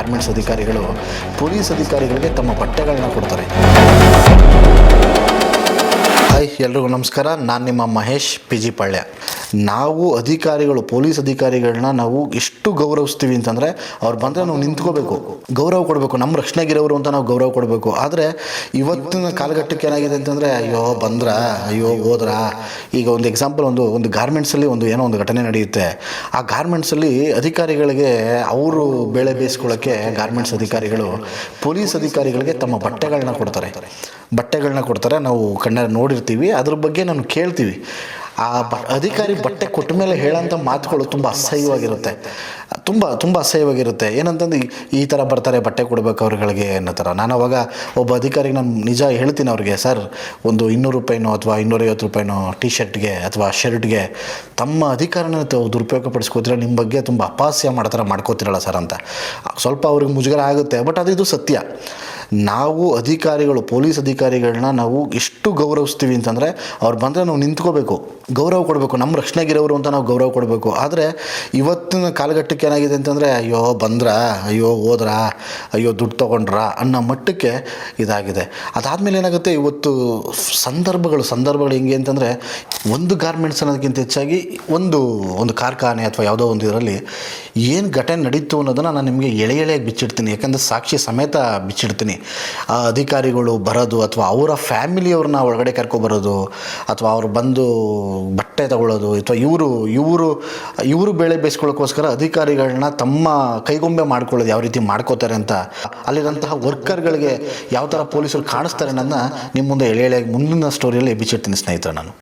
Garments ಅಧಿಕಾರಿಗಳು police ಅಧಿಕಾರಿಗಳಿಗೆ ತಮ್ಮ ಬಟ್ಟೆಗಳನ್ನ ಕೊಡ್ತಾರೆ. ಹಾಯ್, ಎಲ್ರಿಗೂ ನಮಸ್ಕಾರ. ನಾನು ನಿಮ್ಮ ಮಹೇಶ್ PG ಪಾಳ್ಯ. ನಾವು ಅಧಿಕಾರಿಗಳು, ಪೊಲೀಸ್ ಅಧಿಕಾರಿಗಳನ್ನ ನಾವು ಎಷ್ಟು ಗೌರವಿಸ್ತೀವಿ ಅಂತಂದರೆ, ಅವ್ರು ಬಂದರೆ ನಾವು ನಿಂತ್ಕೋಬೇಕು, ಗೌರವ ಕೊಡಬೇಕು, ನಮ್ಮ ರಕ್ಷಣೆಗಿರೋರು ಅಂತ ನಾವು ಗೌರವ ಕೊಡಬೇಕು. ಆದರೆ ಇವತ್ತಿನ ಕಾಲಘಟ್ಟಕ್ಕೆ ಏನಾಗಿದೆ ಅಂತಂದರೆ, ಅಯ್ಯೋ ಬಂದ್ರಾ, ಅಯ್ಯೋ ಹೋದ್ರಾ. ಈಗ ಒಂದು ಎಕ್ಸಾಂಪಲ್, ಒಂದು ಗಾರ್ಮೆಂಟ್ಸಲ್ಲಿ ಏನೋ ಒಂದು ಘಟನೆ ನಡೆಯುತ್ತೆ. ಆ ಗಾರ್ಮೆಂಟ್ಸಲ್ಲಿ ಅಧಿಕಾರಿಗಳಿಗೆ ಅವರು ಬೇಳೆ ಬೇಯಿಸ್ಕೊಳ್ಳೋಕ್ಕೆ ಗಾರ್ಮೆಂಟ್ಸ್ ಅಧಿಕಾರಿಗಳು ಪೊಲೀಸ್ ಅಧಿಕಾರಿಗಳಿಗೆ ತಮ್ಮ ಬಟ್ಟೆಗಳನ್ನ ಕೊಡ್ತಾರೆ. ನಾವು ಕಣ್ಣಾರೆ ನೋಡಿರ್ತೀವಿ, ಅದ್ರ ಬಗ್ಗೆ ನಾನು ಕೇಳ್ತೀವಿ. ಆ ಅಧಿಕಾರಿ ಬಟ್ಟೆ ಕೊಟ್ಟ ಮೇಲೆ ಹೇಳೋಂಥ ಮಾತುಗಳು ತುಂಬ ಅಸಹ್ಯವಾಗಿರುತ್ತೆ. ತುಂಬ ಅಸಹ್ಯವಾಗಿರುತ್ತೆ. ಏನಂತಂದು ಈ ಥರ ಬರ್ತಾರೆ, ಬಟ್ಟೆ ಕೊಡಬೇಕು ಅವ್ರುಗಳಿಗೆ ಅನ್ನೋ ಥರ. ನಾನು ಅವಾಗ ಒಬ್ಬ ಅಧಿಕಾರಿಗೆ ನಾನು ನಿಜ ಹೇಳ್ತೀನಿ ಅವ್ರಿಗೆ, ಸರ್, ಒಂದು 200 ರೂಪಾಯಿನೋ ಅಥವಾ 250 ರೂಪಾಯಿನೋ ಟಿ ಶರ್ಟ್ಗೆ ಅಥವಾ ಶರ್ಟ್ಗೆ ತಮ್ಮ ಅಧಿಕಾರನ ದುರುಪಯೋಗ ಪಡಿಸ್ಕೋತೀರ, ನಿಮ್ಮ ಬಗ್ಗೆ ತುಂಬ ಅಪಹಾಸ್ಯ ಮಾಡೋ ಥರ ಮಾಡ್ಕೋತಿರಲ್ಲ ಸರ್ ಅಂತ. ಸ್ವಲ್ಪ ಅವ್ರಿಗೆ ಮುಜುಗರ ಆಗುತ್ತೆ, ಬಟ್ ಇದು ಸತ್ಯ. ನಾವು ಅಧಿಕಾರಿಗಳು, ಪೊಲೀಸ್ ಅಧಿಕಾರಿಗಳನ್ನ ನಾವು ಎಷ್ಟು ಗೌರವಿಸ್ತೀವಿ ಅಂತಂದರೆ, ಅವ್ರು ಬಂದರೆ ನಾವು ನಿಂತ್ಕೋಬೇಕು, ಗೌರವ ಕೊಡಬೇಕು, ನಮ್ಮ ರಕ್ಷಣೆಗಿರೋರು ಅಂತ ನಾವು ಗೌರವ ಕೊಡಬೇಕು. ಆದರೆ ಇವತ್ತಿನ ಕಾಲಘಟ್ಟಕ್ಕೆ ಏನಾಗಿದೆ ಅಂತಂದರೆ, ಅಯ್ಯೋ ಬಂದ್ರಾ, ಅಯ್ಯೋ ಹೋದ್ರಾ, ಅಯ್ಯೋ ದುಡ್ಡು ತೊಗೊಂಡ್ರಾ ಅನ್ನೋ ಮಟ್ಟಕ್ಕೆ ಇದಾಗಿದೆ. ಅದಾದಮೇಲೆ ಏನಾಗುತ್ತೆ, ಇವತ್ತು ಸಂದರ್ಭಗಳು ಹೆಂಗೆ ಅಂತಂದರೆ, ಒಂದು ಗಾರ್ಮೆಂಟ್ಸ್ ಅನ್ನೋದಕ್ಕಿಂತ ಹೆಚ್ಚಾಗಿ ಒಂದು ಕಾರ್ಖಾನೆ ಅಥವಾ ಯಾವುದೋ ಒಂದು ಇದರಲ್ಲಿ ಏನು ಘಟನೆ ನಡೀತು ಅನ್ನೋದನ್ನು ನಾನು ನಿಮಗೆ ಎಳೆಯಾಗಿ ಬಿಚ್ಚಿಡ್ತೀನಿ. ಯಾಕಂದರೆ ಸಾಕ್ಷಿ ಸಮೇತ ಬಿಚ್ಚಿಡ್ತೀನಿ. ಆ ಅಧಿಕಾರಿಗಳು ಬರೋದು ಅಥವಾ ಅವರ ಫ್ಯಾಮಿಲಿಯವ್ರನ್ನ ಒಳಗಡೆ ಕರ್ಕೊಬರೋದು, ಅಥವಾ ಅವ್ರು ಬಂದು ಬಟ್ಟೆ ತಗೊಳ್ಳೋದು, ಅಥವಾ ಇವರು ಬೇಳೆ ಬೇಯಿಸ್ಕೊಳ್ಳೋಕ್ಕೋಸ್ಕರ ಅಧಿಕಾರಿಗಳನ್ನ ತಮ್ಮ ಕೈಗೊಂಬೆ ಮಾಡ್ಕೊಳ್ಳೋದು ಯಾವ ರೀತಿ ಮಾಡ್ಕೋತಾರೆ ಅಂತ, ಅಲ್ಲಿರೋಂತಹ ವರ್ಕರ್ಗಳಿಗೆ ಯಾವ ಥರ ಪೊಲೀಸರು ಕಾಣಿಸ್ತಾರೆ ಅನ್ನೋದನ್ನ ನಿಮ್ಮ ಮುಂದೆ ಎಳೆಯಾಗಿ ಮುಂದಿನ ಸ್ಟೋರಿಯಲ್ಲಿ ಬಿಚ್ಚಿಡ್ತೀನಿ ಸ್ನೇಹಿತರೆ ನಾನು.